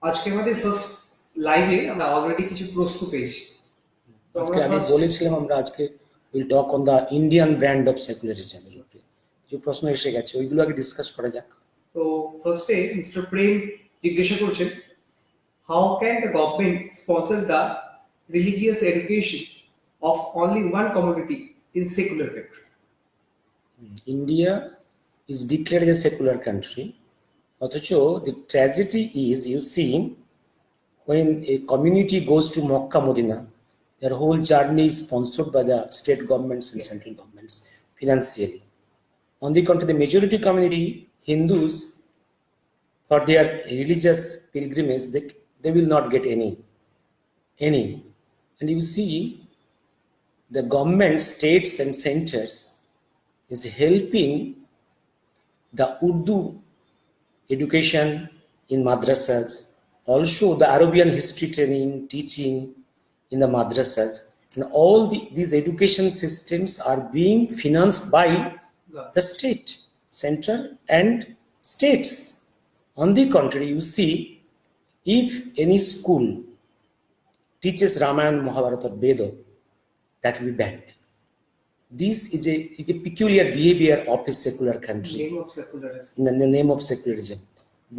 আজকে আমাদের ফার্স্ট লাইভে আমরা অলরেডি কিছু প্রশ্ন পেয়েছি। তো আজকে আমরা আমি ফার্স্ট বলেছিলাম আমরা আজকে will talk on the Indian brand of secularism এর উপরে যে প্রশ্ন এসে গেছে ওইগুলো আগে ডিসকাস করা যাক। তো ফার্স্টে মিস্টার প্রেম জিজ্ঞাসা করছেন, how can the government sponsor the religious education of only one community in secular country? India is declared as a secular country. অথচ the tragedy is, you see, when a community goes to Makkah, Medina, their whole journey is sponsored by the state governments and central governments financially. On the contrary, the majority community, Hindus, for their religious pilgrimage, they will not get any. And you see, the government, states and centers is helping the Urdu education in madrasas, also the Arabian history training, teaching in the madrasas, and all these education systems are being financed by the state, center and states. On the contrary, you see, if any school teaches Ramayana, Mahabharata or Veda, that will be banned. This is a peculiar behavior of a secular country. Name of secularism. In the name of secularism.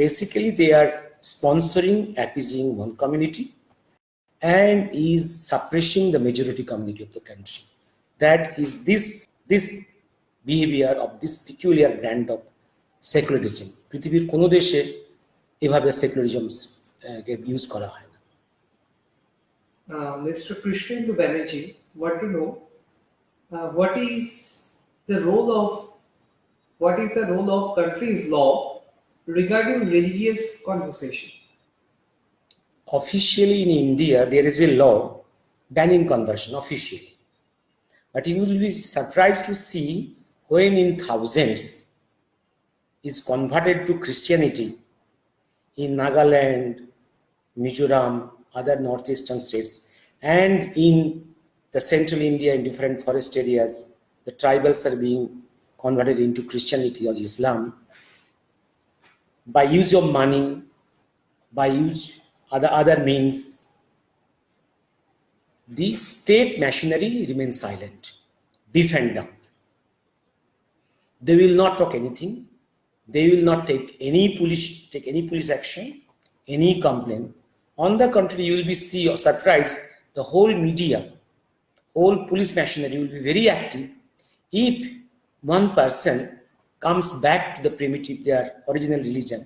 Basically, they are sponsoring, appeasing one community and is suppressing the majority community of the country. That is this behavior of this peculiar brand of secularism. পৃথিবীর কোনো দেশে এভাবে secularism use করা হয় না। Mr. Krishnendu Banerjee, want to know what is the role of country's law regarding religious conversation? Officially in India, there is a law banning conversion officially. But you will be surprised to see when in thousands is converted to Christianity in Nagaland, Mizoram, other northeastern states, and in the central India in different forest areas, the tribals are being converted into Christianity or Islam by use of money, by use other means. The state machinery remains silent, deaf and dumb. They will not talk anything. They will not take any police action, any complaint. On the contrary, you will be surprised. The whole media, whole police machinery will be very active. If one person comes back to the primitive, their original religion,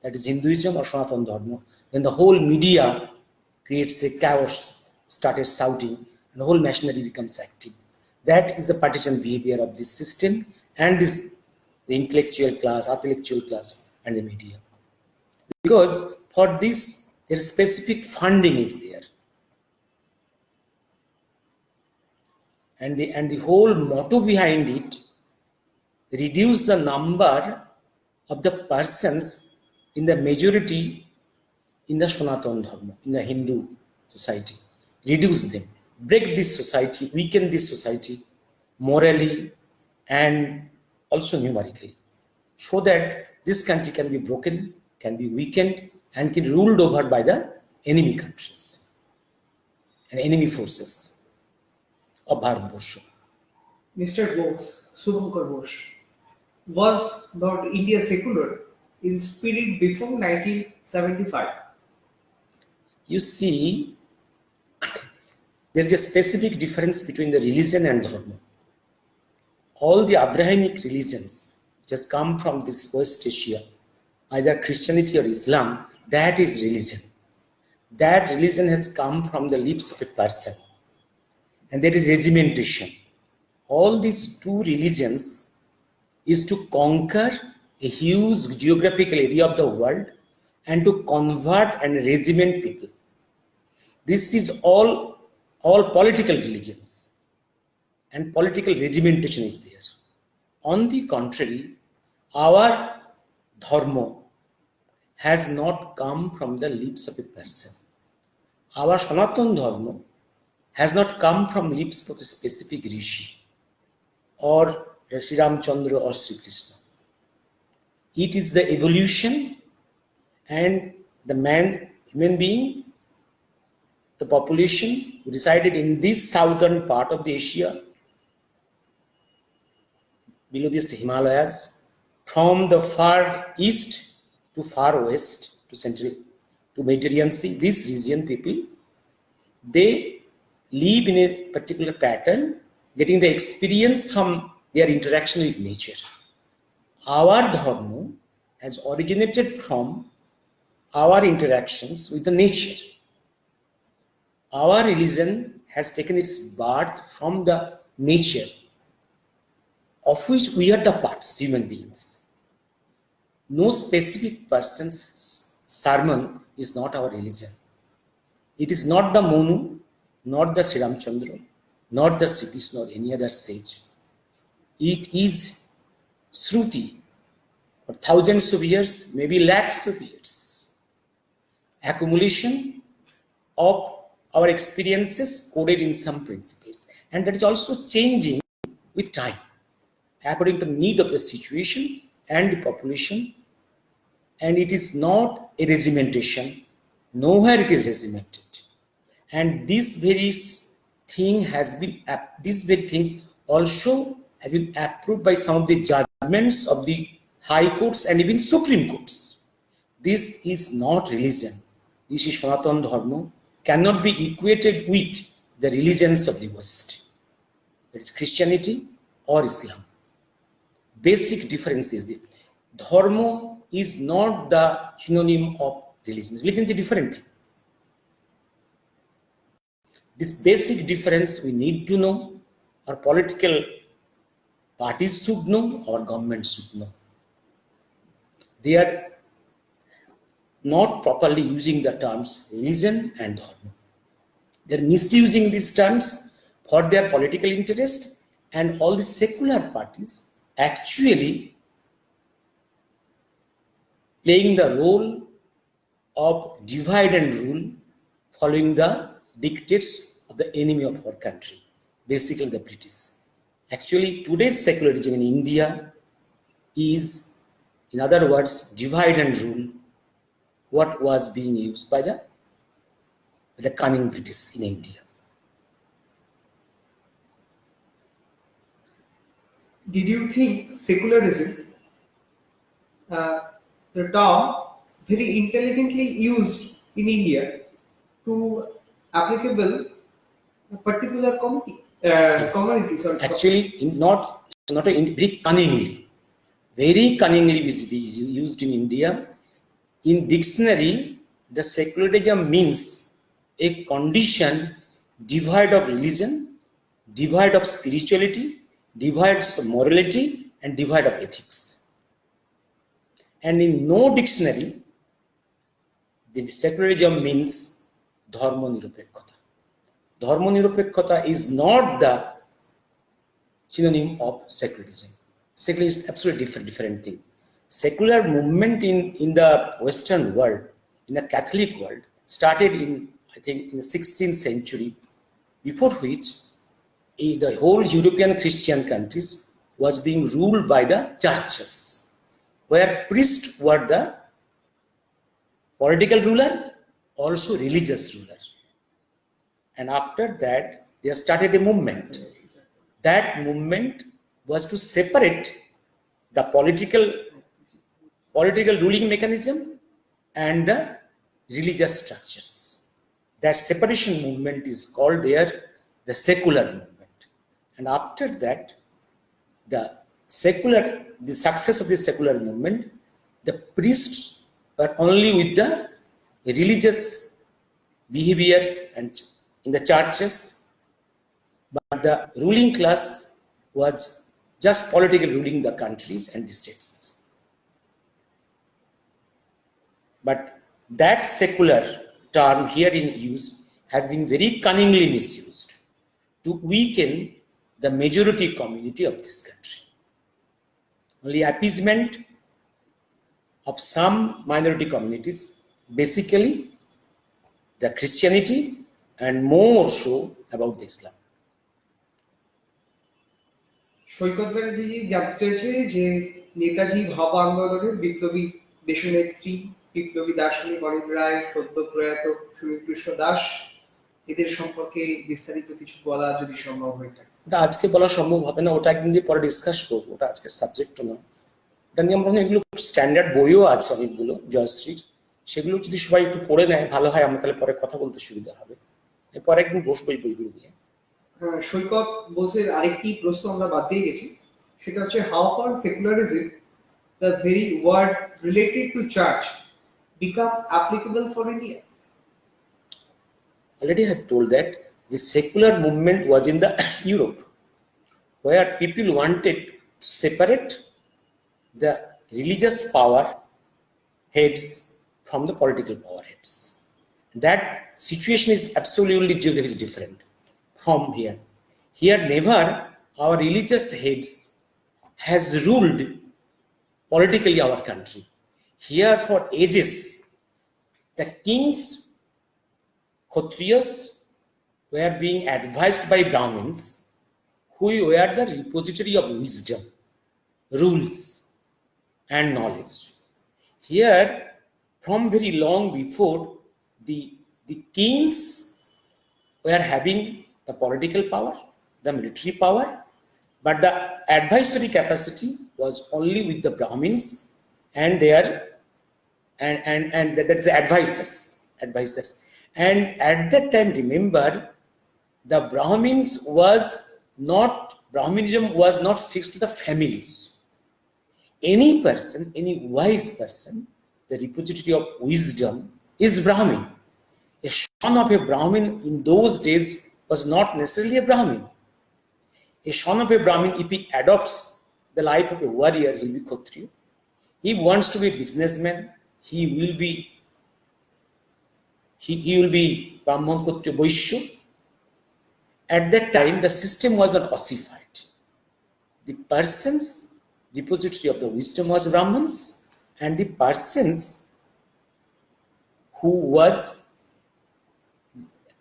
that is Hinduism or Sanatana Dharma, then the whole media creates a chaos, started shouting, and the whole machinery becomes active. That is the partisan behavior of this system and the intellectual class, intellectual class, and the media. Because for this, there is specific funding is there. And the whole motto behind it, reduce the number of the persons in the majority in the Sanatana Dharma, in the Hindu society. Reduce them, break this society, weaken this society morally and also numerically, so that this country can be broken, can be weakened, and can be ruled over by the enemy countries and enemy forces of Bharatvarsha. Mr. Bose, Subhankar Bose, was not India secular in spirit before 1975? You see, there is a specific difference between the religion and dharma. All the Abrahamic religions just come from this West Asia, either Christianity or Islam, that is religion. That religion has come from the lips of a person, and that is regimentation. All these two religions is to conquer a huge geographical area of the world and to convert and regiment people. This is all political religions, and political regimentation is there. On the contrary, our dharma has not come from the lips of a person. Our Sanatana Dharma has not come from lips of a specific rishi or Sri Ramchandra or Sri Krishna. It is the evolution and the human being, the population who resided in this southern part of the Asia, below this Himalayas, from the far east to far west to central to Mediterranean Sea, this region people, they live in a particular pattern, getting the experience from their interaction with nature. Our dharma has originated from our interactions with the nature. Our religion has taken its birth from the nature of which we are the parts, human beings. No specific person's sermon is not our religion. It is not the Monu, not the Sri Ramchandra, not the Sri Krishna or any other sage. It is Shruti for thousands of years, maybe lakhs of years. Accumulation of our experiences coded in some principles, and that is also changing with time according to the need of the situation and the population. And it is not a regimentation. Nowhere it is regimented. And this very things also have been approved by some of the judgments of the high courts and even supreme courts. This is not religion. This is Sanatana Dharma, cannot be equated with the religions of the West. It's Christianity or Islam. Basic difference is the dharma is not the synonym of religion. Religion is a different thing. This basic difference we need to know. Our political parties should know, our government should know. They are not properly using the terms religion and dharma. They are misusing these terms for their political interest, and all the secular parties actually playing the role of divide and rule, following the dictates of the enemy of our country, basically the British. Actually, today's secularism in India is, in other words, divide and rule, what was being used by the cunning British in India. Did you think secularism, the term very intelligently used in India to applicable a particular community? Community, sorry. Actually, very cunningly is used in India. In dictionary, the secularism means a condition devoid of religion, devoid of spirituality, devoid of morality, and devoid of ethics. And in no dictionary, the secularism means dharma nirupekkhata. Dharma nirupekkhata is not the synonym of secularism. Secularism is absolutely different thing. Secular movement in the Western world, in the Catholic world, started in, I think, in the 16th century, before which the whole European Christian countries was being ruled by the churches, where priests were the political ruler, also religious ruler. And after that, they started a movement. That movement was to separate the political ruling mechanism and the religious structures. That separation movement is called there the secular movement. And after that, the success of the secular movement, the priests were only with the religious behaviors and in the churches, but the ruling class was just politically ruling the countries and the states. But that secular term here in use has been very cunningly misused to weaken the majority community of this country. Only appeasement of some minority communities, basically the Christianity, and more so about the Islam. সৈকত ব্যানার্জি জানতে চেয়েছে যে নেতাজি ভাব আন্দোলনের বিপ্লবী দেশনেত্রী বিপ্লবী দার্শনিক অনিল রায়, সদ্য প্রয়াত সুনীল কৃষ্ণ দাস, এদের সম্পর্কে বিস্তারিত কিছু বলা যদি সম্ভব হয়ে থাকে। ওটা আজকে বলা সম্ভব হবে না, ওটা একদিন দিয়ে পরে ডিসকাস করবো, ওটা আজকের সাবজেক্টও না। ওটা নিয়ে আমরা এগুলো স্ট্যান্ডার্ড বইও আছে অনেকগুলো জয়শ্রীর, সেগুলো যদি সবাই একটু পড়ে নেয় ভালো হয়, আমার তাহলে পরে কথা বলতে সুবিধা হবে। এরপর একদিন বসবো এই বইগুলো নিয়ে। সৈকত বোসের আরেকটি প্রশ্ন আমরা বাদ দিয়ে গেছি, সেটা হচ্ছে how far secularism, the very word related to church, become applicable for India? Already I have told that the secular movement was in the Europe, where people wanted to separate the religious power heads from the political power heads. That situation is absolutely different from here. Here never our religious heads has ruled politically our country. Here for ages the kings, Kshatriyas were being advised by Brahmins, who were the repository of wisdom, rules and knowledge. Here, from very long before, the kings were having the political power, the military power, but the advisory capacity was only with the Brahmins and their and that's the advisors. And at that time, remember, the Brahminism was not fixed to the families. Any person, any wise person, the repository of wisdom is Brahmin. A son of a Brahmin in those days was not necessarily a Brahmin. A son of a Brahmin, if he adopts the life of a warrior, he will be Kshatriya. He wants to be a businessman, he will be Brahman, Kshatriya, Vaishya. At that time, the system was not ossified. The persons repository of the wisdom was Brahmins, and the persons who was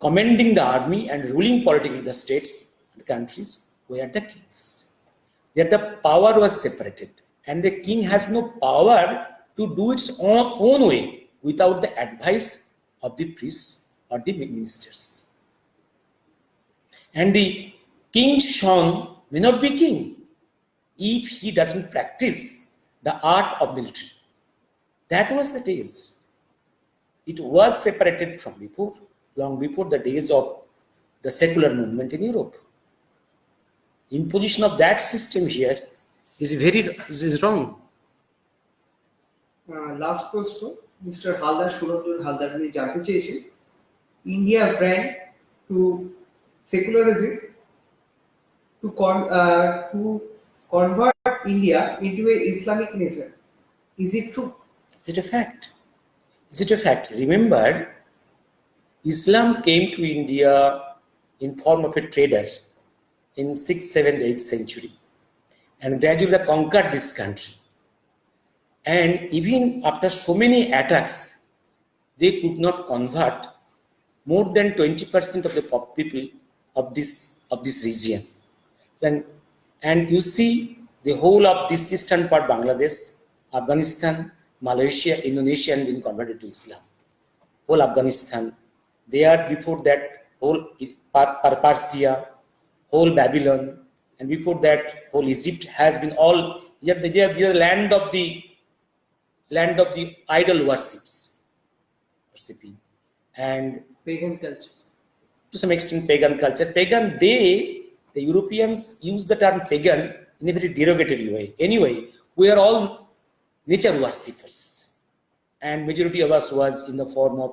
commanding the army and ruling politically the states, the countries, were the kings. That the power was separated, and the king has no power to do its own way without the advice of the priests or the ministers. And the king's son may not be king if he doesn't practice the art of military. That was the days. It was separated from before, long before the days of the secular movement in Europe. Imposition of that system here is wrong. Last প্রশ্ন mister Haldar, Suranjan Haldar, উনি জানতে চেয়েছেন India brand to secularism to convert India into a Islamic nation. Is it true? Is it a fact? Is it a fact? Remember, Islam came to India in form of a trader in 6th, 7th, 8th century, and gradually conquered this country. And even after so many attacks, they could not convert more than 20% of the people of this region. And you see the whole of this eastern part, Bangladesh, Afghanistan, Malaysia, Indonesia, and been converted to Islam. Whole Afghanistan, there before that whole Persia, whole Babylon, and before that whole Egypt has been all. They are the land of the idol worshipping, and Pagan culture. To some extent pagan culture. Pagan, the Europeans use the term pagan in a very derogatory way. Anyway, we are all nature worshippers, and majority of us was in the form of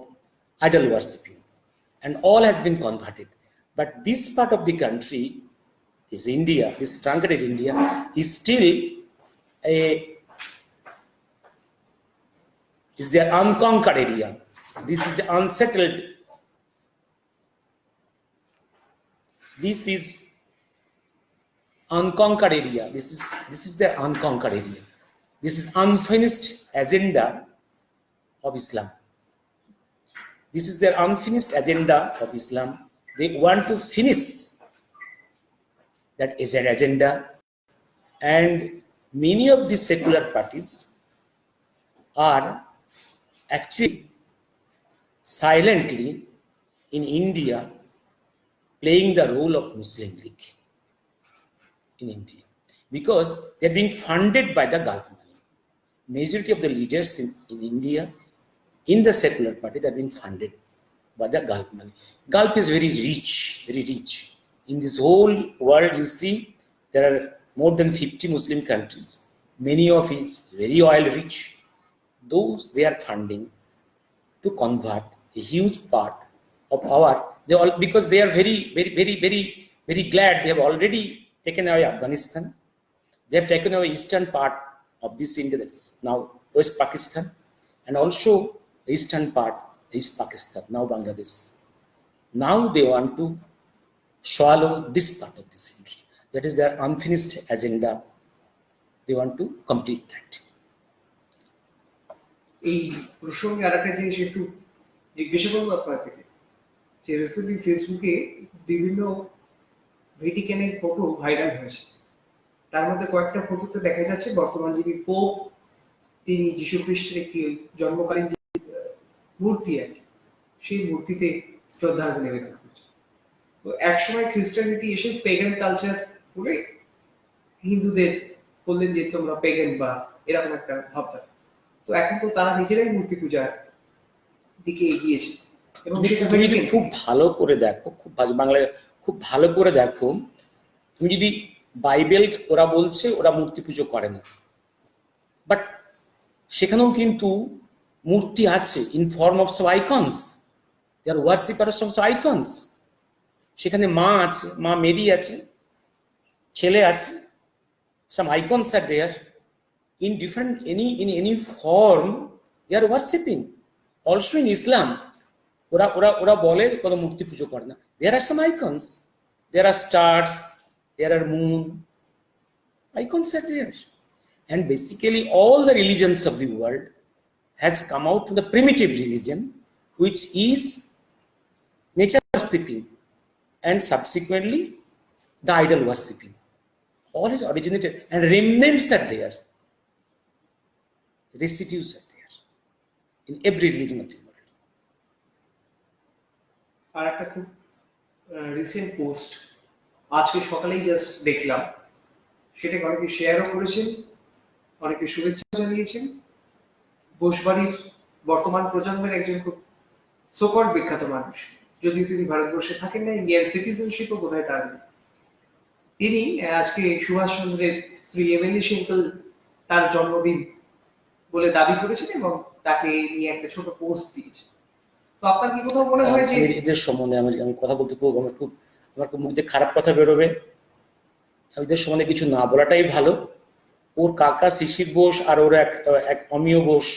idol worshipping, and all has been converted. But this part of the country is India, this truncated India is still is their unconquered area. This is unsettled. This is unconquered area. This is their unconquered area. This is unfinished agenda of Islam. This is their unfinished agenda of Islam. They want to finish that agenda, and many of the secular parties are actually silently in India playing the role of Muslim League in India, because they're being funded by the Gulf money. Majority of the leaders in India in the secular party, they're being funded by the Gulf money. Gulf is very rich, very rich. In this whole world, you see, there are more than 50 Muslim countries, many of it very oil rich. Those they are funding to convert a huge part of our, they all, because they are very glad they have already taken away Afghanistan. They have taken away eastern part of this India, that's now West Pakistan, and also the eastern part, East Pakistan, now Bangladesh. Now they want to swallow this part of this country. That is their unfinished agenda. They want to complete that. এই প্রসঙ্গে আরেকটা জিনিস একটু জিজ্ঞাসা করবো আপনার থেকে, যে রিসেন্টলি ফেসবুকে বিভিন্ন ভ্যাটিকানের ফটো ভাইরাল হয়েছে। তার মধ্যে কয়েকটা ফটোতে দেখা যাচ্ছে বর্তমান যিনি পোপ, তিনি যীশু খ্রিস্টের একটি জন্মকালীন যে মূর্তি আর কি, সেই মূর্তিতে শ্রদ্ধাঞ্জলি নিবেদন করছে। তো একসময় খ্রিস্টানিটি এসে পেগান কালচার বলে হিন্দুদের বললেন যে তোমরা পেগান বা এরকম একটা ভাবনা। তো এখন তো তারা নিজেরাই মূর্তি পূজার দিকে এগিয়েছে এবং সেটা তুমি যদি খুব ভালো করে দেখো, খুব বাংলায় খুব ভালো করে দেখো, তুমি যদি বাইবেল, ওরা বলছে ওরা মূর্তি পুজো করে না, বাট সেখানেও কিন্তু মূর্তি আছে in form of some icons. They are worshippers of icons. সেখানে মা আছে, মা মেরি আছে, ছেলে আছে, some icons are there in different any form they are worshipping. Also in Islam ওরা বলে কোনো মূর্তি পুজো করে না। There are some icons, there are stars, there are moon, icons are there. And basically all the religions of the world has come out from the primitive religion, which is nature worshipping and subsequently the idol worshipping. All is originated, and remnants are there, residues are there in every religion of the world. আর একটা খুব recent post আজকে সকালেই just দেখলাম, সেটাকে অনেকে শেয়ারও করেছেন, অনেকে শুভেচ্ছা জানিয়েছেন। বোসবাড়ির বর্তমান প্রজন্মের একজন খুব সোকল্ড বিখ্যাত মানুষ, যদিও তিনি ভারতবর্ষে থাকেন না, ইন্ডিয়ান সিটিজেনশিপও বোধহয় তার নেই। তিনি আজকে সুভাষচন্দ্রের স্ত্রী এমিলি সিঙ্কল তার জন্মদিন বলে দাবি করেছেন এবং তাকে নিয়ে একটা ছোট পোস্ট দিয়েছেন। তো আপনার কি কোথাও মনে হয় যে এদের সম্বন্ধে আমি কথা বলতে খুব আমার খুব মুখ দিয়ে খারাপ কথা বেরোবে, এদের সম্বন্ধে কিছু না বলাটাই ভালো। ওর কাকা শিশির বোস আর ওর এক অমিয় বোস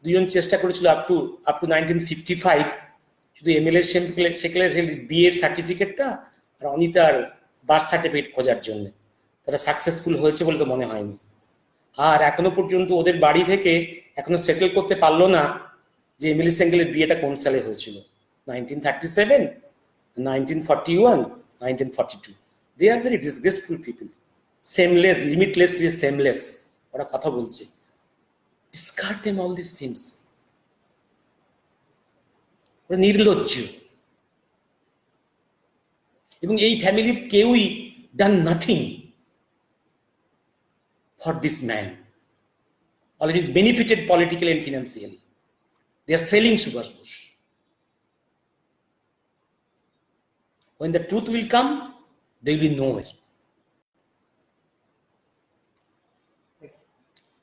দুজন চেষ্টা করেছিল আপ টু 1955 শুধু এমএলএ সেকেলের বিয়ের সার্টিফিকেটটা আর অনিতার বার্থ সার্টিফিকেট খোঁজার জন্য। তারা সাকসেসফুল হয়েছে বলে তো মনে হয়নি। আর এখনো পর্যন্ত ওদের বাড়ি থেকে এখনো সেটেল করতে পারলো না যে এমিলি সেঙ্গেলের বিয়েটা কোন সালে হয়েছিল, 1937, 1941, 1942। They are very disgraceful people, shameless, limitlessly shameless. ওরা কথা বলছে, discard them all these things. ওরা নির্লজ্জ, এবং এই ফ্যামিলির কেউই done nothing for this man, already benefited politically and financially. They are selling Subhash Bose. When the truth will come, they will be nowhere.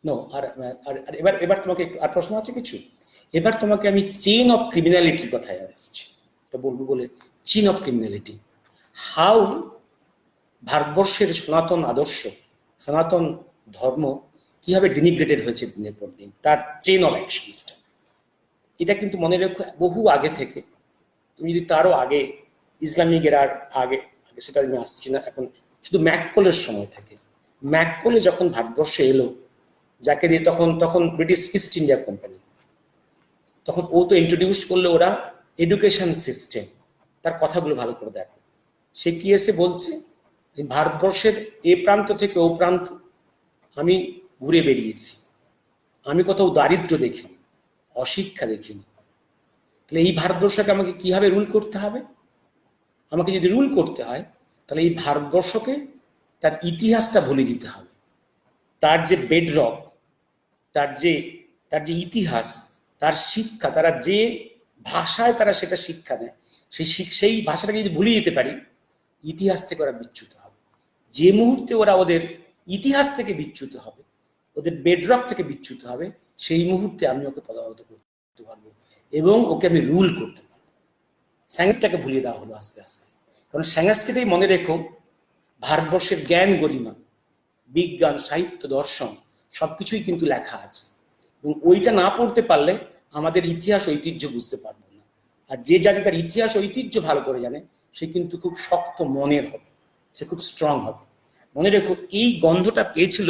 No, এবার তোমাকে আর প্রশ্ন আছে কিছু? এবার তোমাকে আমি চেইন অফ ক্রিমিনালিটির কথায় আসছি, এটা বলবো বলে। চেইন অফ ক্রিমিনালিটি, হাউ ভারতবর্ষের সনাতন আদর্শ, সনাতন ধর্ম কিভাবে ডিনিগ্রেটেড হয়েছে দিনের পর দিন, তার চেইন অফ অ্যাকশনসটা। এটা কিন্তু মনে রেখো বহু আগে থেকে, তুমি যদি তারও আগে ইসলামিক এরার আগে সেটা আমি আসছি না, এখন শুধু ম্যাককলের সময় থেকে। ম্যাককলে যখন ভারতবর্ষে এলো, যাকে দিয়ে তখন ব্রিটিশ ইস্ট ইন্ডিয়া কোম্পানি, তখন ও তো ইন্ট্রোডিউস করলো ওরা এডুকেশন সিস্টেম। তার কথাগুলো ভালো করে দেখো, সে কি এসে বলছে, ভারতবর্ষের এ প্রান্ত থেকে ও প্রান্ত আমি ঘুরে বেরিয়েছি, আমি কোথাও দারিদ্র্য দেখিনি, অশিক্ষা দেখিনি। তাহলে এই ভারতবর্ষকে আমাকে কিভাবে রুল করতে হবে? আমাকে যদি রুল করতে হয় তাহলে এই ভারতবর্ষকে তার ইতিহাসটা ভুলে দিতে হবে। তার যে বেডরক, তার যে ইতিহাস, তার শিক্ষা, তারা যে ভাষায় তারা সেটা শিক্ষা দেয়, সেই ভাষাটাকে যদি ভুলে যেতে পারি, ইতিহাস থেকে ওরা বিচ্যুত হবে। যে মুহূর্তে ওরা ওদের ইতিহাস থেকে বিচ্যুত হবে, ওদের বেডরক থেকে বিচ্যুত হবে, সেই মুহূর্তে আমি ওকে পরাহত করতে পারবো এবং ওকে আমি রুল করতে পারবো। সংস্কৃতটাকে ভুলিয়ে দেওয়া হলো আস্তে আস্তে। কারণ সংস্কৃতেই মনে রেখো ভারতবর্ষের জ্ঞান গরিমা, বিজ্ঞান, সাহিত্য, দর্শন সবকিছুই কিন্তু লেখা আছে, এবং ওইটা না পড়তে পারলে আমাদের ইতিহাস ঐতিহ্য বুঝতে পারবো না। আর যে জাতি তার ইতিহাস ঐতিহ্য ভালো করে জানে সে কিন্তু খুব শক্ত মনের হবে, সে খুব স্ট্রং হবে। মনে রেখো এই গন্ধটা পেয়েছিল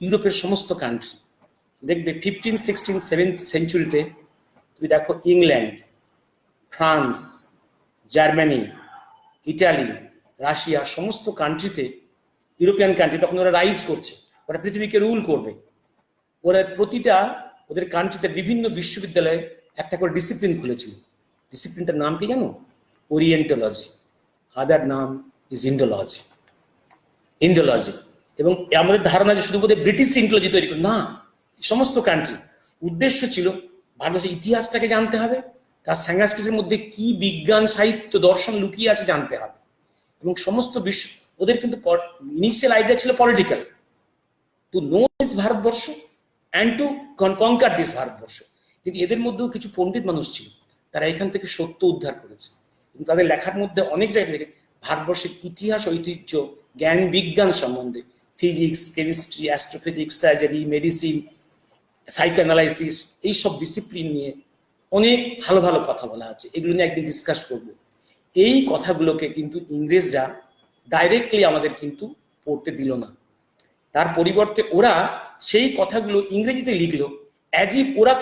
ইউরোপের সমস্ত কান্ট্রি। দেখবে 15, 16, 17 সেঞ্চুরিতে তুমি দেখো England, France, Germany, Italy, Russia সমস্ত কান্ট্রিতে, ইউরোপিয়ান কান্ট্রি তখন ওরা রাইজ করছে, ওরা পৃথিবীকে রুল করবে। ওরা প্রতিটা ওদের কান্ট্রিতে বিভিন্ন বিশ্ববিদ্যালয়ে একটা করে ডিসিপ্লিন খুলেছিল। ডিসিপ্লিনটার নাম কি জানো? ওরিয়েন্টোলজি। আদার নাম ইজ ইন্ডোলজি। এবং আমাদের ধারণা যে শুধু বোধহয় ব্রিটিশ ইন্ডোলজি তৈরি করে, না, সমস্ত কান্ট্রি উদ্দেশ্য ছিল ভারতবর্ষের ইতিহাসটাকে জানতে হবে, তার সংস্কৃতির মধ্যে কি বিজ্ঞান, সাহিত্য, দর্শন লুকিয়ে আছে জানতে হবে। এবং সমস্ত বিশ্ব ওদের কিন্তু ইনিশিয়াল আইডিয়া ছিল political, to know this Bharatvarsha and to conquer this Bharatvarsha. কিন্তু এদের মধ্যেও কিছু পণ্ডিত মানুষ ছিল, তারা এখান থেকে সত্য উদ্ধার করেছে। কিন্তু তাদের লেখার মধ্যে অনেক জায়গা থেকে ভারতবর্ষের ইতিহাস, ঐতিহ্য, জ্ঞান, বিজ্ঞান সম্বন্ধে, physics, chemistry, astrophysics, surgery, medicine, psychoanalysis, এইসব ডিসিপ্লিন নিয়ে অনেক ভালো ভালো কথা বলা আছে। এগুলো নিয়ে একদিন ডিসকাস করব। এই কথাগুলোকে কিন্তু ইংরেজরা ডাইরেক্টলি আমাদের কিন্তু পড়তে দিল না। তার পরিবর্তে ওরা সেই কথাগুলো ইংরেজিতে লিখলো, অ্যাজ ইফ ওরা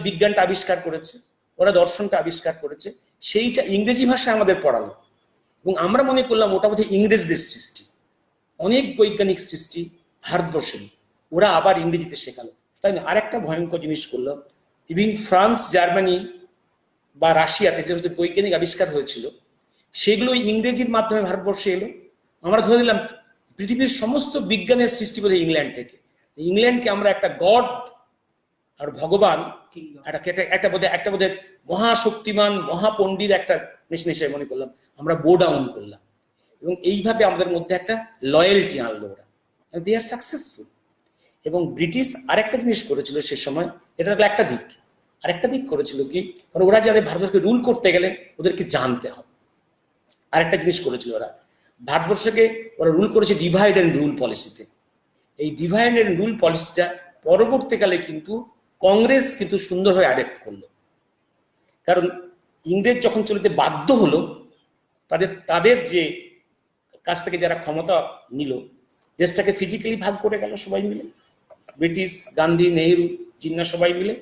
বিজ্ঞানটা আবিষ্কার করেছে, ওরা দর্শনটা আবিষ্কার করেছে, সেইটা ইংরেজি ভাষায় আমাদের পড়ালো। এবং আমরা মনে করলাম ওটা বোধহয় ইংরেজদের সৃষ্টি। অনেক বৈজ্ঞানিক সৃষ্টি ভারতবর্ষের, ওরা আবার ইংরেজিতে শেখালো। তাই না? আরেকটা ভয়ঙ্কর জিনিস করলো, ইভিন ফ্রান্স, জার্মানি বা রাশিয়াতে যে বৈজ্ঞানিক আবিষ্কার হয়েছিল সেগুলো ইংরেজির মাধ্যমে ভারতবর্ষে এলো। আমরা ধরে দিলাম পৃথিবীর সমস্ত বিজ্ঞানের সৃষ্টি করে ইংল্যান্ড থেকে। ইংল্যান্ডকে আমরা একটা গড আর ভগবান, একটা বোধহয় মহাশক্তিমান, মহাপণ্ডিত একটা নেশন হিসেবে মনে করলাম, আমরা বো ডাউন করলাম। এবং এইভাবে আমাদের মধ্যে একটা লয়্যালটি আনলো ওরা, দে আর সাকসেসফুল। এবং ব্রিটিশ আরেকটা জিনিস করেছিল সে সময়, এটা একটা দিক। আরেকটা দিক করেছিল কি, কারণ ওরা যাদের ভারতবর্ষকে রুল করতে গেলে ওদেরকে জানতে হবে। আরেকটা জিনিস করেছিল ওরা, ভারতবর্ষকে ওরা রুল করেছে ডিভাইড অ্যান্ড রুল পলিসিতে। এই ডিভাইড অ্যান্ড রুল পলিসিটা পরবর্তীকালে কিন্তু কংগ্রেস কিন্তু সুন্দরভাবে অ্যাডপ্ট করলো। কারণ ইংরেজ যখন চলতে বাধ্য হলো, তাদের যে কাছ থেকে যারা ক্ষমতা নিল, দেশটাকে ফিজিক্যালি ভাগ করে গেল সবাই মিলে, ব্রিটিশ, গান্ধী, নেহেরু, জিন্না সবাই মিলে।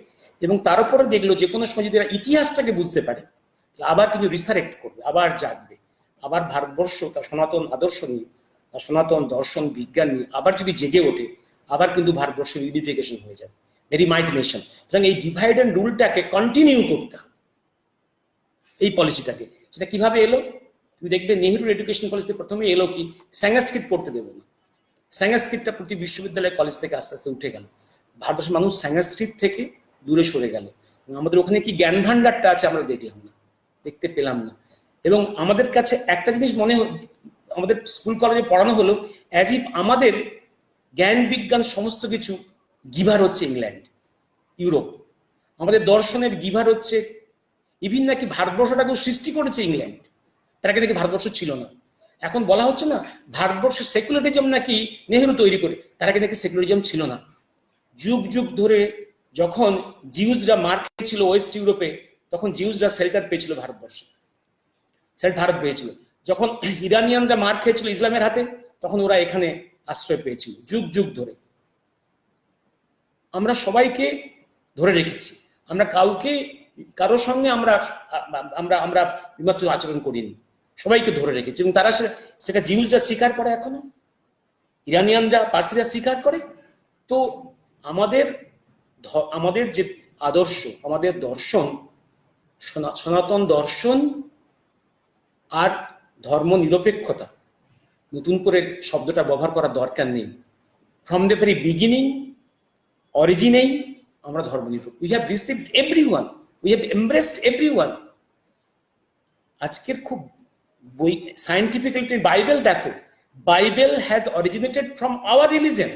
এবং তার উপরে দেখলো যে কোনো সময় যদি এরা ইতিহাসটাকে বুঝতে পারে আবার কিন্তু রিসারেক্ট করবে, আবার জাগবে, আবার ভারতবর্ষ তার সনাতন আদর্শ নিয়ে, তার সনাতন দর্শন, বিজ্ঞান নিয়ে আবার যদি জেগে ওঠে, আবার কিন্তু ভারতবর্ষের ইউনিফিকেশন হয়ে যাবে, ভেরি মাইটি নেশন। সুতরাং এই ডিভাইড অ্যান্ড রুলটাকে কন্টিনিউ করতে হবে, এই পলিসিটাকে। সেটা কিভাবে এলো তুমি দেখবে, নেহেরুর এডুকেশন পলিসিতে প্রথমে এলো কি, সংস্কৃত পড়তে দেবো না। সংস্কৃতটা প্রতি বিশ্ববিদ্যালয়, কলেজ থেকে আস্তে আস্তে উঠে গেল। ভারতবর্ষের মানুষ সংস্কৃত থেকে দূরে সরে গেল। আমাদের ওখানে কি জ্ঞান ভান্ডারটা আছে আমরা দেখলাম না, দেখতে পেলাম না। এবং আমাদের কাছে একটা জিনিস আমাদের স্কুল কলেজে পড়ানো হলো, অ্যাজ ইফ আমাদের জ্ঞান, বিজ্ঞান সমস্ত কিছু গিভার হচ্ছে ইংল্যান্ড, ইউরোপ। আমাদের দর্শনের গিভার হচ্ছে, ইভিন নাকি ভারতবর্ষটাকেও সৃষ্টি করেছে ইংল্যান্ড, তার আগে নাকি ভারতবর্ষ ছিল না। এখন বলা হচ্ছে না ভারতবর্ষের সেকুলারিজম নাকি নেহেরু তৈরি করে, তার আগে নাকি সেকুলারিজম ছিল না। যুগ যুগ ধরে যখন জিউজরা মার খেয়েছিল ওয়েস্ট ইউরোপে, তখন জিউজরা শেল্টার পেয়েছিল ভারতবর্ষে, ভারত পেয়েছিল। যখন ইরানিয়ানরা মার খেয়েছিল ইসলামের হাতে, তখন ওরা এখানে আশ্রয় পেয়েছিল। যুগ যুগ ধরে আমরা সবাইকে ধরে রেখেছি, আমরা কারোর সঙ্গে আমরা আমরা আমরা বিমাত্র আচরণ করিনি, সবাইকে ধরে রেখেছি। এবং তারা সেটা জিউজরা স্বীকার করে, এখনো ইরানিয়ানরা, পার্সিরা স্বীকার করে। তো আমাদের যে আদর্শ, আমাদের দর্শন, সনাতন দর্শন আর ধর্ম নিরপেক্ষতা, নতুন করে শব্দটা ব্যবহার করার দরকার নেই। ফ্রম দ্য ভেরি বিগিনিং, অরিজিনেই আমরা ধর্ম নিরপেক্ষ। We have received everyone, we have embraced everyone. আজকের খুব বই সায়েন্টিফিক্যালি বাইবেল দেখো, Bible has originated from our religion,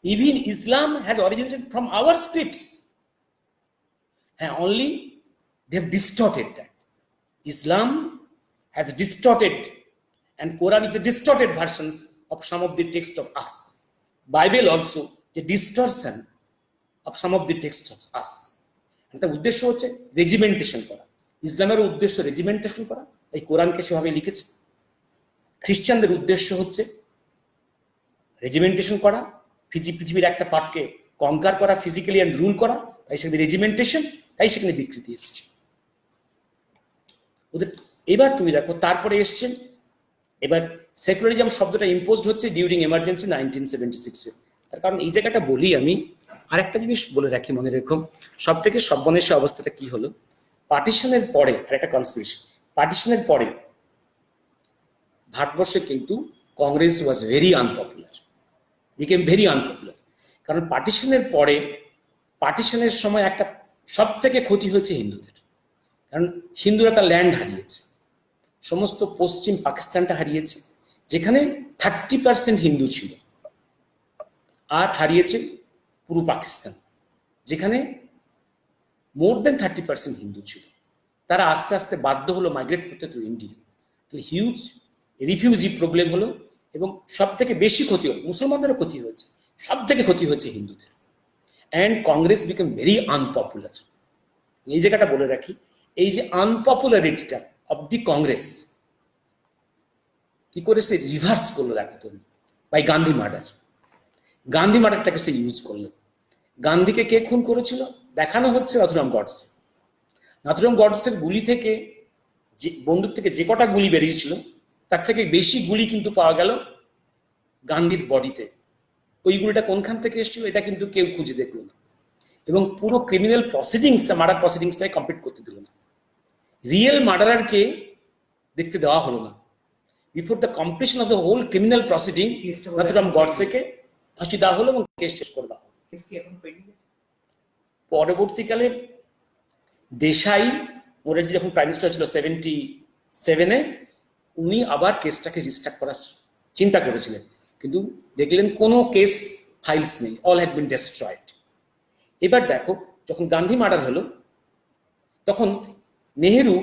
even Islam has originated from our scripts. হ্যাঁ, only they have distorted that. Islam has distorted, and Quran is the distorted versions of some of the text of us. Bible also the distortion of some of the texts of us. And the উদ্দেশ্য হচ্ছে regimentation করা। ইসলামের উদ্দেশ্য regimentation করা, এই কোরআনকে সেভাবে লিখেছে। খ্রিস্টানদের উদ্দেশ্য হচ্ছে রেজিমেন্টেশন করা, পৃথিবীর একটা পার্টকে কনকার করা, ফিজিক্যালি অ্যান্ড রুল করা, তাই সেখানে রেজিমেন্টেশন, তাই সেখানে বিকৃতি এসছে ওদের। এবার তুমি দেখো, তারপরে এসছেন, এবার সেকুলারিজম শব্দটা ইম্পোজড হচ্ছে ডিউরিং এমার্জেন্সি 1976-এ। তার কারণ এই জায়গাটা বলি আমি, আরেকটা জিনিস বলে রাখি, মনে রেখো, সব থেকে সর্বনেশে অবস্থাটা কি হলো, পার্টিশনের পরে, আর একটা কনস্পিরেসি, পার্টিশনের পরে ভারতবর্ষে কিন্তু Congress was very unpopular, became very unpopular. কারণ পার্টিশনের পরে, পার্টিশনের সময় একটা সব থেকে ক্ষতি হয়েছে হিন্দুদের। কারণ হিন্দুরা তার ল্যান্ড হারিয়েছে, সমস্ত পশ্চিম পাকিস্তানটা হারিয়েছে, যেখানে 30% হিন্দু ছিল, আর হারিয়েছে পুরো পাকিস্তান, যেখানে মোর দেন 30% হিন্দু ছিল। তারা আস্তে আস্তে বাধ্য হলো মাইগ্রেট করতে টু ইন্ডিয়া। তাহলে হিউজ রিফিউজি প্রবলেম হলো, এবং সব থেকে বেশি ক্ষতি হলো মুসলমানদেরও ক্ষতি হয়েছে, সব থেকে ক্ষতি হয়েছে হিন্দুদের। And Congress became very unpopular. এই জায়গাটা বলে রাখি, এই যে আনপপুলারিটিটা অব দি কংগ্রেস কি করে সে রিভার্স করলো দেখো তুমি, বাই গান্ধী মার্ডার। গান্ধী মার্ডারটাকে সে ইউজ করলো। গান্ধীকে কে খুন করেছিল দেখানো হচ্ছে নাথুরাম গডসে। নাথুরাম গডসের গুলি থেকে, যে বন্দুক থেকে যে কটা গুলি বেরিয়েছিল, তার থেকে বেশি গুলি কিন্তু পাওয়া গেল গান্ধীর বডিতে। ওই গুলিটা কোনখান থেকে এসেছিল এটা কিন্তু কেউ খুঁজে দেখলো না, এবং পুরো ক্রিমিনাল প্রসিডিংসটা, মার্ডার প্রসিডিংসটাই কমপ্লিট করতে দিল না। রিয়েল মার্ডারারকে দেখতে দেওয়া হলো না। Before the completion of the whole criminal proceeding, Nathuram গডসেকে ফাঁসি দেওয়া হলো এবং কেস শেষ করে দেওয়া হলো। পরবর্তীকালে দেশাই, ওরা যখন প্রাইম মিনিস্টার ছিল 77-এ, উনি আবার কেসটাকে রিস্টার্ট করার চিন্তা করেছিলেন, কিন্তু দেখলেন কোনো কেস ফাইলস নেই, অল হ্যাড বিন ডেস্ট্রয়েড। এবার দেখো, যখন গান্ধী মার্ডার হলো, তখন নেহেরু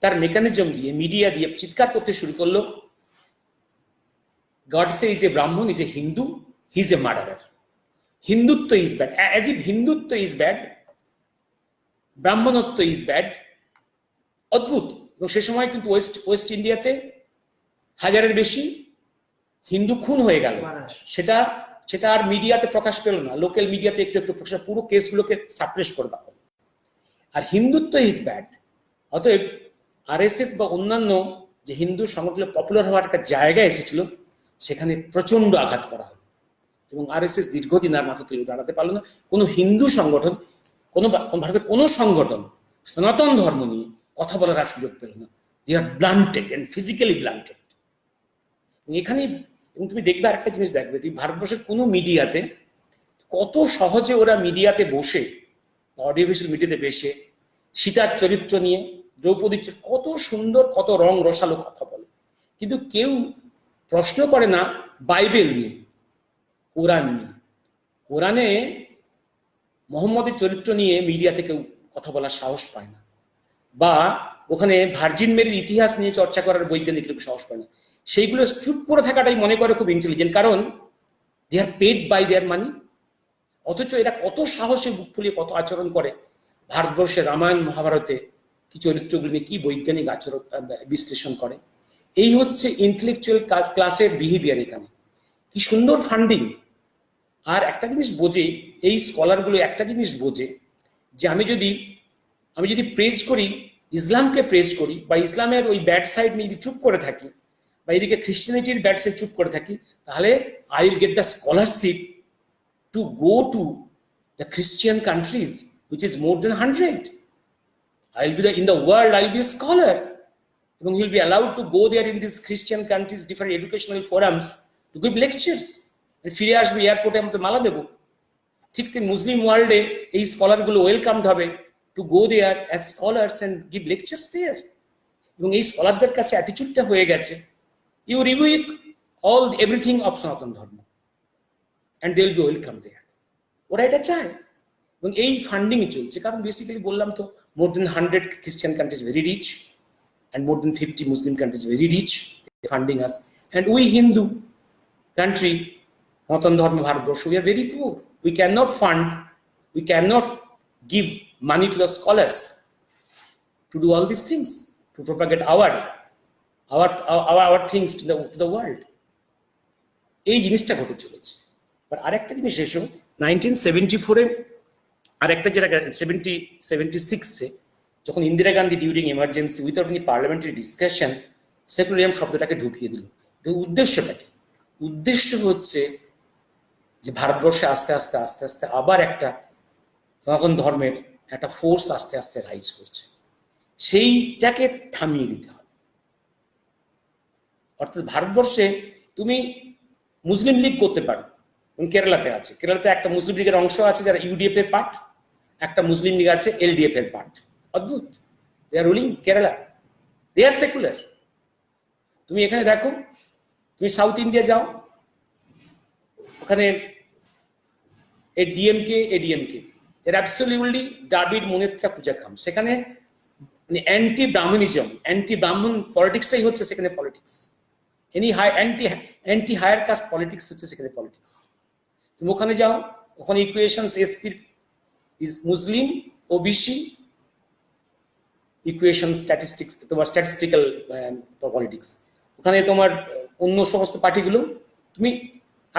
তার মেকানিজম দিয়ে, মিডিয়া দিয়ে চিৎকার করতে শুরু করলো, Godse is a Brahmin, is a Hindu, he is a murderer. Hindutva is bad, as if Hindutva is bad, ব্রাহ্মণত্ব ইজ ব্যাড। অদ্ভুত। এবং সে সময় কিন্তু ওয়েস্ট ইন্ডিয়াতে 1000-এর বেশি হিন্দু খুন হয়ে গেল। সেটা আর মিডিয়াতে প্রকাশ পেল না, লোকাল মিডিয়াতে একটু একটু প্রকাশ, পুরো কেসগুলোকে সাপ্রেস করে দেওয়া হলো। আর হিন্দুত্ব ইজ ব্যাড। অতএব আরএসএস বা অন্যান্য যে হিন্দু সংগঠন পপুলার হওয়ার একটা জায়গা এসেছিল, সেখানে প্রচন্ড আঘাত করা হলো, এবং আরএসএস দীর্ঘদিন আর মাথা তুলে দাঁড়াতে পারলো না। কোনো হিন্দু সংগঠন, ভারতের কোনো সংগঠন সনাতন ধর্ম নিয়ে কথা বলার আর সুযোগ পেল না। দে আর ব্লান্টেড অ্যান্ড ফিজিক্যালি ব্লান্টেড। এখানে, এবং তুমি দেখবে আরেকটা জিনিস দেখবে, তুমি ভারতবর্ষের কোনো মিডিয়াতে কত সহজে ওরা মিডিয়াতে বসে, অডিও ভিজুয়াল মিডিয়াতে বসে সীতার চরিত্র নিয়ে, দ্রৌপদীর চরিত্র, কত সুন্দর, কত রং রসালো কথা বলে, কিন্তু কেউ প্রশ্ন করে না বাইবেল নিয়ে, কোরআন নিয়ে। কোরআনে মোহাম্মদের চরিত্র নিয়ে মিডিয়াতে কেউ কথা বলার সাহস পায় না, বা ওখানে ভার্জিন মেরির ইতিহাস নিয়ে চর্চা করার বৈজ্ঞানিক কেউ সাহস পায় না। সেইগুলো চুপ করে থাকাটাই মনে করে খুব ইন্টেলিজেন্ট, কারণ দে আর পেড বাই দেয়ার মানি। অথচ এরা কত সাহসে বুক ফুলিয়ে কত আচরণ করে, ভারতবর্ষের রামায়ণ মহাভারতে কি চরিত্রগুলি নিয়ে কি বৈজ্ঞানিক আচরণ বিশ্লেষণ করে। এই হচ্ছে ইন্টেলেকচুয়াল ক্লাসের বিহেভিয়ার। এখানে কি সুন্দর ফান্ডিং। আর একটা জিনিস বোঝে, এই স্কলারগুলো একটা জিনিস বোঝে, যে আমি যদি প্রেজ করি, ইসলামকে প্রেজ করি, বা ইসলামের ওই ব্যাড সাইড নিয়ে যদি চুপ করে থাকি, বা এদিকে খ্রিস্টানিটির ব্যাড সাইড চুপ করে থাকি, তাহলে I will get the scholarship to go to the Christian countries which is more than 100. In the world, I'll be a scholar. এবং he will be allowed to go there in these Christian countries, different educational forums to give lectures. And ফিরে আসবে এয়ারপোর্টে আমরা মালা দেব। ঠিক Muslim ওয়ার্ল্ডে এই স্কলারগুলো welcomed হবে to go there as scholars and give lectures there. এবং এই স্কলারদের কাছে অ্যাটিটিউডটা হয়ে গেছে, you rebuke all everything of Sanatan Dharma and they will be welcome there. ওরা এটা চায় এবং এই ফান্ডিং চলছে, কারণ বেসিক্যালি বললাম তো মোর দেন 100 খ্রিস্টান countries very rich and more than 50 Muslim countries very rich, funding us, and we Hindu country, Sanatan Dharma Bharatbharsha, we are very poor. We cannot fund, we cannot give money to the scholars to do all these things, to propagate our things to the world. এই জিনিসটা ঘটে চলেছে। আর আরেকটা জিনিস এসো 1974-এ আরেকটা যেটা 76-এ যখন Indira Gandhi during emergency without any parliamentary discussion secularism শব্দটাকে ঢুকিয়ে দিল। উদ্দেশ্যটা কি? উদ্দেশ্য হচ্ছে যে ভারতবর্ষে আস্তে আস্তে আস্তে আস্তে আবার একটা সনাতন ধর্মের একটা ফোর্স আস্তে আস্তে রাইজ করছে, সেইটাকে থামিয়ে দিতে হবে। অর্থাৎ ভারতবর্ষে তুমি মুসলিম লীগ করতে পারো, কেরালাতে আছে, কেরালাতে একটা মুসলিম লীগের অংশ আছে যারা ইউডিএফ এর পার্ট, একটা মুসলিম লীগ আছে এলডিএফ এর পার্ট। অদ্ভুত, they are ruling Kerala, they are secular. তুমি এখানে দেখো, তুমি সাউথ ইন্ডিয়া যাও, ওখানে ডিএমকে এডিএমকে এর অ্যাবসলিউটলি ডাবিড মুনেত্রা পূজা খাম, সেখানে অ্যান্টি ব্রাহ্মণিজম, অ্যান্টি ব্রাহ্মণ পলিটিক্সটাই হচ্ছে সেখানে politics. Any anti higher caste politics হচ্ছে সেখানে পলিটিক্স। তুমি ওখানে যাও, ওখানে equations SP is Muslim OBC equation statistics, তোমার স্ট্যাটিস্টিক্যাল পলিটিক্স। ওখানে তোমার অন্য সমস্ত পার্টিগুলো, তুমি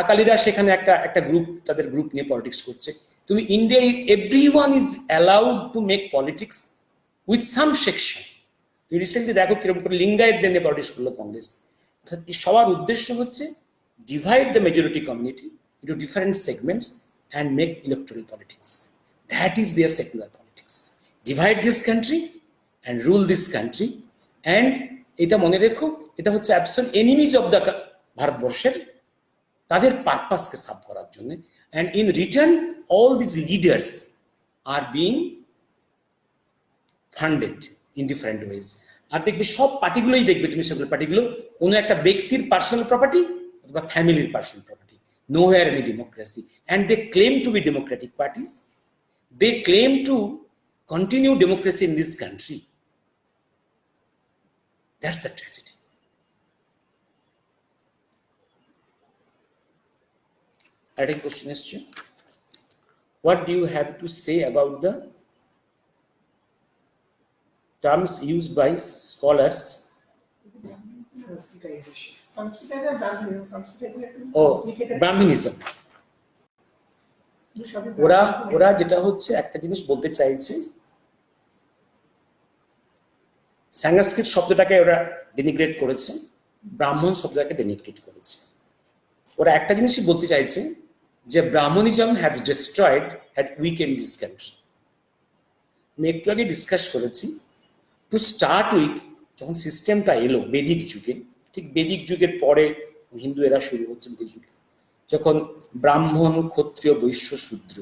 আকালিরা সেখানে একটা গ্রুপ, তাদের গ্রুপ নিয়ে পলিটিক্স করছে। তুমি ইন্ডিয়ায় everyone is allowed to make politics with some section. তুমি রিসেন্টলি দেখো কিরকম করে লিঙ্গায়েতদের নিয়ে পলিটিক্স করলো কংগ্রেস। অর্থাৎ সবার উদ্দেশ্য হচ্ছে divide the majority community into different segments and make electoral politics. That is their secular politics. Divide this country and rule this country, and এটা মনে রেখো, এটা হচ্ছে অ্যাবসলিউট এনিমিজ অফ দ্য ভারতবর্ষের, তাদের পারপাসকে সার্ভ করার জন্য। and in return all these leaders are being funded in different ways. আর দেখবে সব পার্টিগুলোই দেখবে, তুমি সেগুলো পার্টিগুলো কোনো একটা ব্যক্তির পার্সোনাল প্রপার্টি অথবা ফ্যামিলির personal property. nowhere any democracy, and they claim to be democratic parties, they claim to continue democracy in this country. That's the tragedy. I think question is, what do you have to say about the terms used by scholars? Oh, Brahminism. ওরা যেটা হচ্ছে একটা জিনিস বলতে চাইছে, সংস্কৃত শব্দটাকে ওরা ডেনিগ্রেট করেছে, ব্রাহ্মণ শব্দটাকে ডেনিগ্রেট করেছে। ওরা একটা জিনিসই বলতে চাইছে যে Brahminism has destroyed had weakened this country. আমি একটু আগে ডিসকাস করেছি, টু স্টার্ট উইথ যখন সিস্টেমটা এলো বেদিক যুগে, ঠিক বেদিক যুগের পরে হিন্দু এরা শুরু হচ্ছে বেদিক যুগে, যখন ব্রাহ্মণ ক্ষত্রিয় বৈশ্য শূদ্র,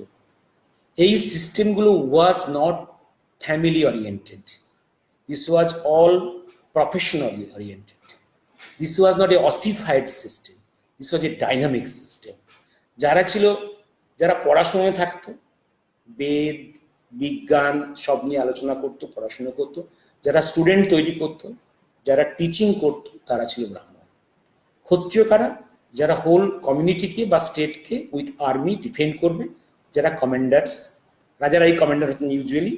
এই সিস্টেমগুলো was not family oriented, this was all professionally oriented, this was not a ossified system, this was a dynamic system. যারা ছিল, যারা পড়াশোনায় থাকতো, বেদ বিজ্ঞান সব নিয়ে আলোচনা করতো, পড়াশোনা করতো, যারা স্টুডেন্ট তৈরি করতো, যারা টিচিং করতো, তারা ছিল ব্রাহ্মণ। ক্ষত্রিয় কারা? যারা হোল কমিউনিটিকে বা স্টেটকে উইথ আর্মি ডিফেন্ড করবে, যারা কমান্ডার্স, রাজারাই কমান্ডার হতেন ইউজুয়ালি,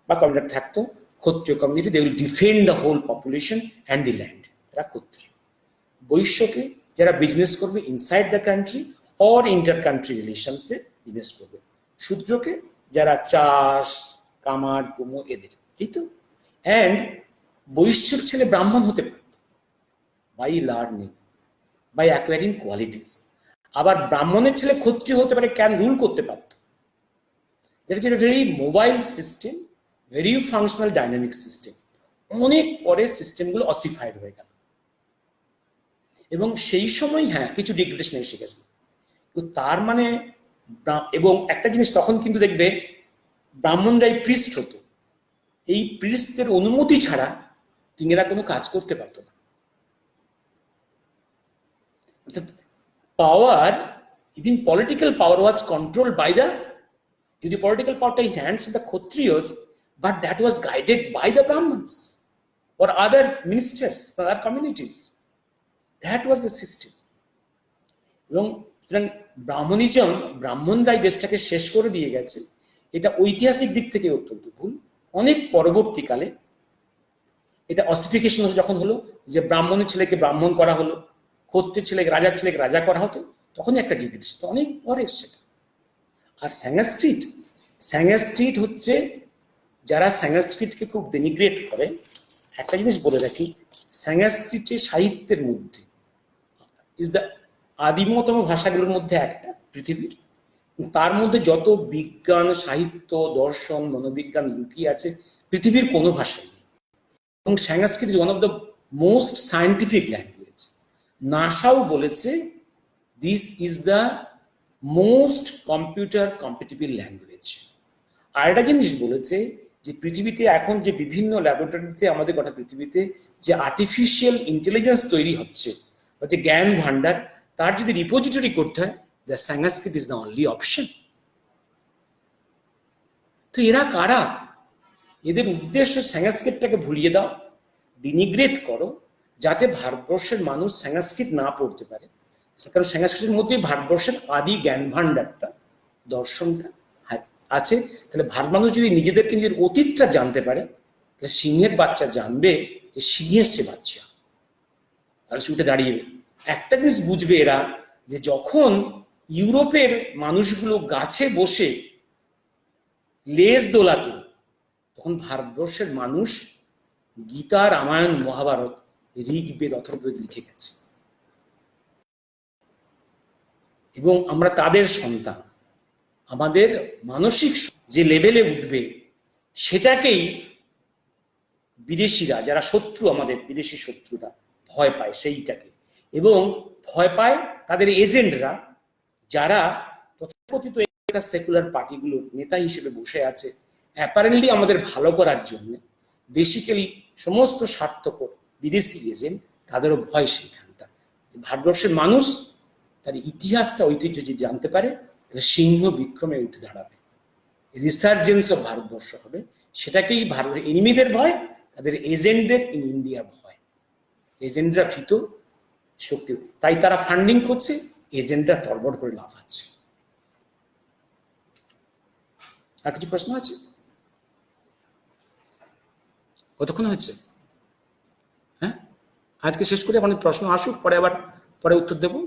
বা কমান্ডার থাকতো। Kshatriya community, they will defend the whole population and the land, তারা ক্ষত্রিয়। বৈশ্যকে যারা বিজনেস করবে inside the country or inter country রিলেশনসে বিজনেস করবে। শূদ্রকে যারা চাষ কামার কুমো এদের, এই তো। অ্যান্ড বৈশ্যের ছেলে ব্রাহ্মণ হতে পারত by learning, by acquiring qualities. আবার ব্রাহ্মণের ছেলে ক্ষত্রিয় হতে পারে, ক্যান রুল করতে পারত। That is a very mobile system, very functional dynamic system. অনেক পরে সিস্টেমগুলো অসিফাইড হয়ে গেল, এবং সেই সময় হ্যাঁ কিছু ডিগ্রেডেশন এসে গেছে। তার মানে এবং একটা জিনিস তখন কিন্তু দেখবে ব্রাহ্মণরাই প্রিস্ট হতো, এই প্রিস্টদের অনুমতি ছাড়া তিনারা কোনো কাজ করতে পারতো না। অর্থাৎ power, even political power was control by the, যদি পলিটিক্যাল পাওয়ারটা in hands of the Kshatriyas, but that was guided by the Brahmins or other ministers or other communities. That was the system. এবং সুতরাং ব্রাহ্মণিজম, ব্রাহ্মণরাই দেশটাকে শেষ করে দিয়ে গেছে, এটা ঐতিহাসিক দিক থেকে অত্যন্ত ভুল। অনেক পরবর্তীকালে এটা অসিফিকেশন যখন হলো, যে ব্রাহ্মণের ছেলেকে ব্রাহ্মণ করা হলো, ক্ষত্রিয় ছেলেকে, রাজার ছেলেকে রাজা করা হতো, তখনই একটা ডিগ্রেডেশন, অনেক পরে সেটা। আর সংস্কৃত হচ্ছে, যারা সংস্কৃতকে খুব ডেনিগ্রেট করে, একটা জিনিস বলে রাখি, সংস্কৃতের সাহিত্যের মধ্যে ইজ দ্য আদিমতম ভাষাগুলোর মধ্যে একটা পৃথিবীর, তার মধ্যে যত বিজ্ঞান, সাহিত্য, দর্শন, মনোবিজ্ঞান লুকিয়ে আছে পৃথিবীর কোনো ভাষায় নেই। এবং Sanskrit is one of the most scientific language. নাসাও বলেছে this is the most computer compatible language. আর একটা জিনিস বলেছে যে পৃথিবীতে এখন যে বিভিন্ন ল্যাবরেটরিতে, আমাদের গোটা পৃথিবীতে যে আর্টিফিশিয়াল ইন্টেলিজেন্স তৈরি হচ্ছে বা যে জ্ঞান ভান্ডার, তার যদি রিপোজিটরি করতে হয়, the Sanskrit is the only option. তো এরা কারা? এদের উদ্দেশ্য সংস্কৃতটাকে ভুলিয়ে দাও, ডিনিগ্রেট করো, যাতে ভারতবর্ষের মানুষ সংস্কৃত না পড়তে পারে। কারণ সংস্কৃতের মধ্যেই ভারতবর্ষের আদি জ্ঞান ভান্ডারটা, দর্শনটা আছে। তাহলে ভারত মানুষ যদি নিজেদেরকে নিজের অতীতটা জানতে পারে, তাহলে সিংহের বাচ্চা জানবে যে সিংহের সে বাচ্চা, তাহলে সে উঠে দাঁড়িয়ে একটা জিনিস বুঝবে এরা, যে যখন ইউরোপের মানুষগুলো গাছে বসে লেজ দোলাতো, তখন ভারতবর্ষের মানুষ গীতা, রামায়ণ, মহাভারত, ঋগ্বেদ, অথর্ববেদ লিখে গেছে, এবং আমরা তাদের সন্তান। আমাদের মানসিক যে লেভেলে উঠবে, সেটাকেই বিদেশিরা, যারা শত্রু, আমাদের বিদেশি শত্রুরা ভয় পায় সেইটাকে, এবং ভয় পায় তাদের এজেন্টরা, যারা তথাকথিত সেকুলার পার্টিগুলোর নেতা হিসেবে বসে আছে, অ্যাপারেন্টলি আমাদের ভালো করার জন্য। বেসিক্যালি সমস্ত স্বার্থপর বিদেশি এজেন্ট, তাদেরও ভয় সেইখানটা। ভারতবর্ষের মানুষ তার ইতিহাসটা, ঐতিহ্য যদি জানতে পারে, তাহলে সিংহ বিক্রমে উঠে দাঁড়াবে, রিসার্জেন্স অফ ভারতবর্ষ হবে। সেটাকেই ভারতের এনিমিদের ভয়, তাদের এজেন্টদের ইন ইন্ডিয়ার ভয়। এজেন্টরা ভীত, শক্তি, তাই তারা ফান্ডিং করছে, এজেন্টরা তড়বড় করে লাফাচ্ছে। আর কিছু প্রশ্ন আছে? কতক্ষণ হয়েছে? হ্যাঁ, আজকে শেষ করে অনেক প্রশ্ন আসুক, পরে আবার পরে উত্তর দেবো।